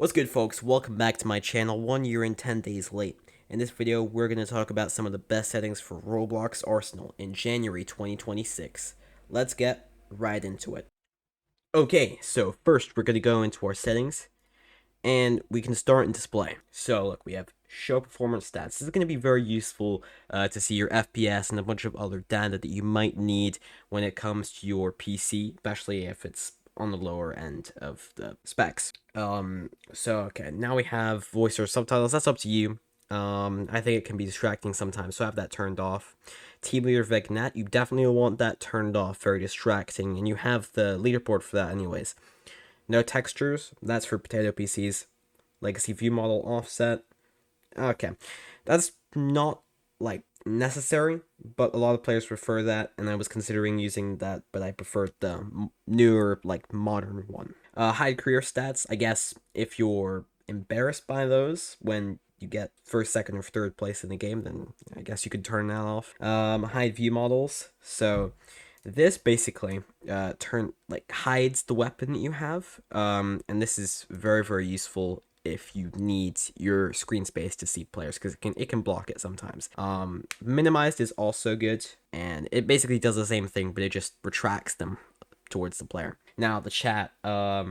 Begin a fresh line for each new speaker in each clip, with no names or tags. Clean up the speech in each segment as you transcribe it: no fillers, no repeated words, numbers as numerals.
What's good, folks? Welcome back to my channel 1 year and 10 days late. In this video, we're going to talk about some of the best settings for Roblox Arsenal in January 2026. Let's get right into it. Okay, so first we're going to go into our settings, and we can start in display. So look, we have show performance stats. This is going to be very useful to see your FPS and a bunch of other data that you might need when it comes to your PC, especially if it's on the lower end of the specs. Okay, now we have voice or subtitles. That's up to you. I think it can be distracting sometimes, so I have that turned off. Team leader vignette, you definitely want that turned off, very distracting, and you have the leaderboard for that anyways. No textures, that's for potato PCs. Legacy view model offset. Okay, that's not like necessary, but a lot of players prefer that, and I was considering using that, but I preferred the newer, like, modern one. Hide career stats, I guess if you're embarrassed by those when you get first, second, or third place in the game, then I guess you could turn that off. Hide view models, so this basically hides the weapon that you have, and this is very, very useful if you need your screen space to see players, because it can block it sometimes. Minimized is also good, and it basically does the same thing, but it just retracts them towards the player. Now the chat, I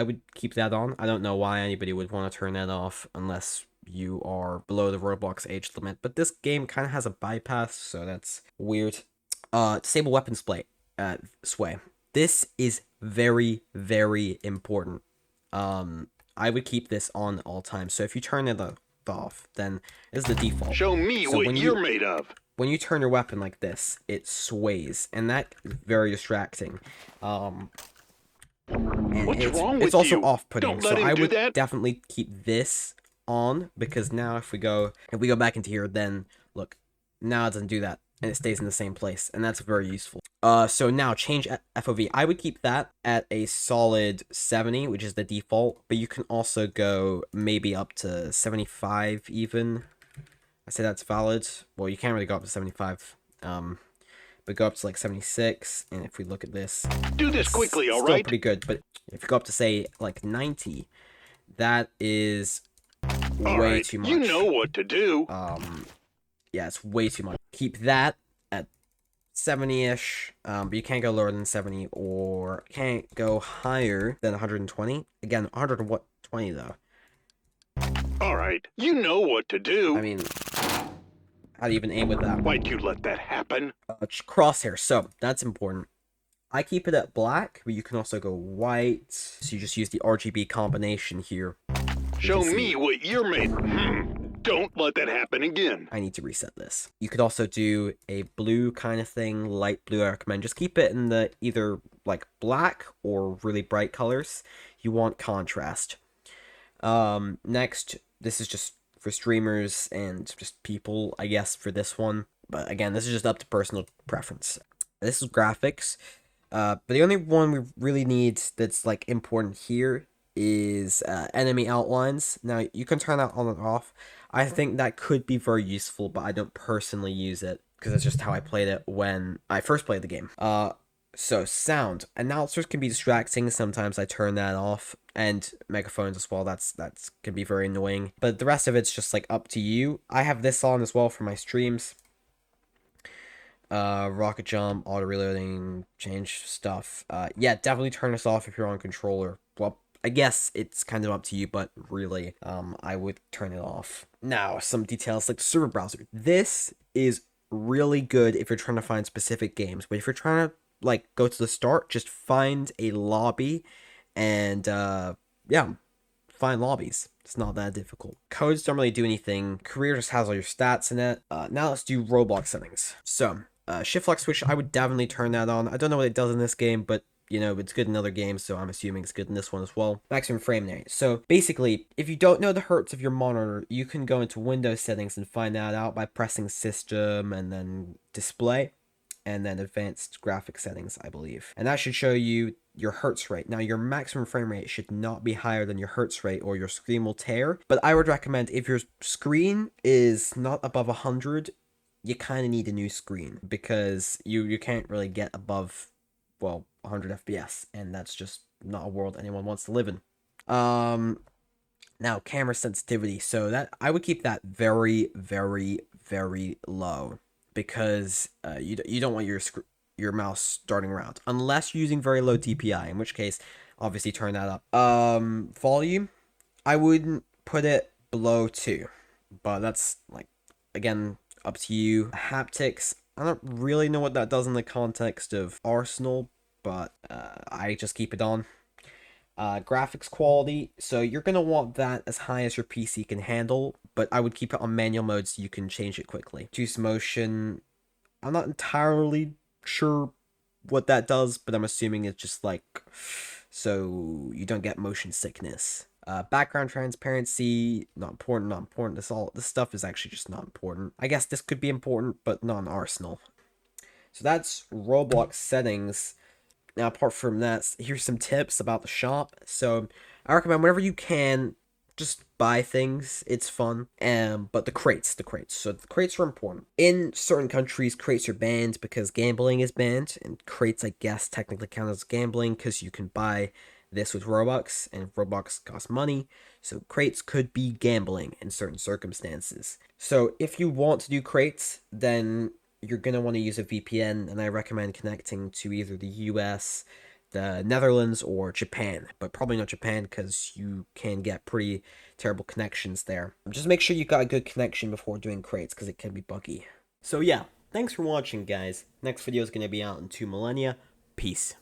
would keep that on. I don't know why anybody would want to turn that off unless you are below the Roblox age limit, but this game kind of has a bypass, so that's weird. Disable weapon sway. This is very, very important. I would keep this on all times. So if you turn it off, then this is the default.
Show me
so
what you're made of.
When you turn your weapon like this, it sways, and that is very distracting. And
What's wrong with
it's also
you?
off-putting.
Don't let
So
him
I
do
would
that.
definitely keep this on, because now if we go back into here, then look, now it doesn't do that, and it stays in the same place, and that's very useful. So now change FOV. I would keep that at a solid 70, which is the default, but you can also go maybe up to 75 even. I say that's valid. Well, you can't really go up to 75, but go up to like 76, and if we look at this,
Do this quickly, all
still
right?
pretty good, but if you go up to say like 90, that is way too much.
You know what to do.
Yeah, it's way too much. Keep that at 70-ish, but you can't go lower than 70, or can't go higher than 120. Again, 120 though.
All right, you know what to do.
I mean, how do you even aim with that?
Why'd you let that happen?
Crosshair, so that's important. I keep it at black, but you can also go white, so you just use the RGB combination here.
Show me what you're made. Don't let that happen again.
I need to reset this. You could also do a blue kind of thing, light blue. I recommend just keep it in the either like black or really bright colors. You want contrast. Next, this is just for streamers and just people, I guess, for this one. But again, this is just up to personal preference. This is graphics. But the only one we really need that's like important here is enemy outlines. Now you can turn that on and off. I think that could be very useful, but I don't personally use it because that's just how I played it when I first played the game. So sound announcers can be distracting. Sometimes I turn that off, and megaphones as well. That's can be very annoying. But the rest of it's just like up to you. I have this on as well for my streams. Rocket jump, auto reloading, change stuff. Yeah, definitely turn this off if you're on controller. Well, I guess it's kind of up to you, but really, I would turn it off. Now, some details like the server browser. This is really good if you're trying to find specific games, but if you're trying to like go to the start, just find a lobby, and yeah, find lobbies. It's not that difficult. Codes don't really do anything. Career just has all your stats in it. Now let's do Roblox settings. So, shift flex switch, I would definitely turn that on. I don't know what it does in this game, but you know, it's good in other games, so I'm assuming it's good in this one as well. Maximum frame rate. So basically, if you don't know the hertz of your monitor, you can go into Windows settings and find that out by pressing System and then Display, and then Advanced Graphic Settings, I believe. And that should show you your hertz rate. Now, your maximum frame rate should not be higher than your hertz rate, or your screen will tear. But I would recommend, if your screen is not above 100, you kind of need a new screen, because you can't really get above, well, 100 FPS, and that's just not a world anyone wants to live in. Now camera sensitivity, so that I would keep that very, very, very low because you don't want your mouse starting around unless you're using very low DPI, in which case obviously turn that up. Volume, I wouldn't put it below 2, but that's like again up to you. Haptics, I don't really know what that does in the context of Arsenal, but I just keep it on. Graphics quality, so you're going to want that as high as your PC can handle, but I would keep it on manual mode so you can change it quickly. Reduce motion, I'm not entirely sure what that does, but I'm assuming it's just like so you don't get motion sickness. Background transparency, not important, not important. This stuff is actually just not important. I guess this could be important, but not an Arsenal. So that's Roblox settings. Now, apart from that, here's some tips about the shop. So, I recommend whenever you can, just buy things. It's fun. But the crates. So the crates are important. In certain countries, crates are banned because gambling is banned, and crates, I guess, technically count as gambling because you can buy this with Robux, and Robux costs money. So crates could be gambling in certain circumstances. So if you want to do crates, then you're going to want to use a VPN, and I recommend connecting to either the US, the Netherlands, or Japan, but probably not Japan because you can get pretty terrible connections there. Just make sure you got a good connection before doing crates because it can be buggy. So yeah, thanks for watching, guys. Next video is going to be out in 2 millennia. Peace.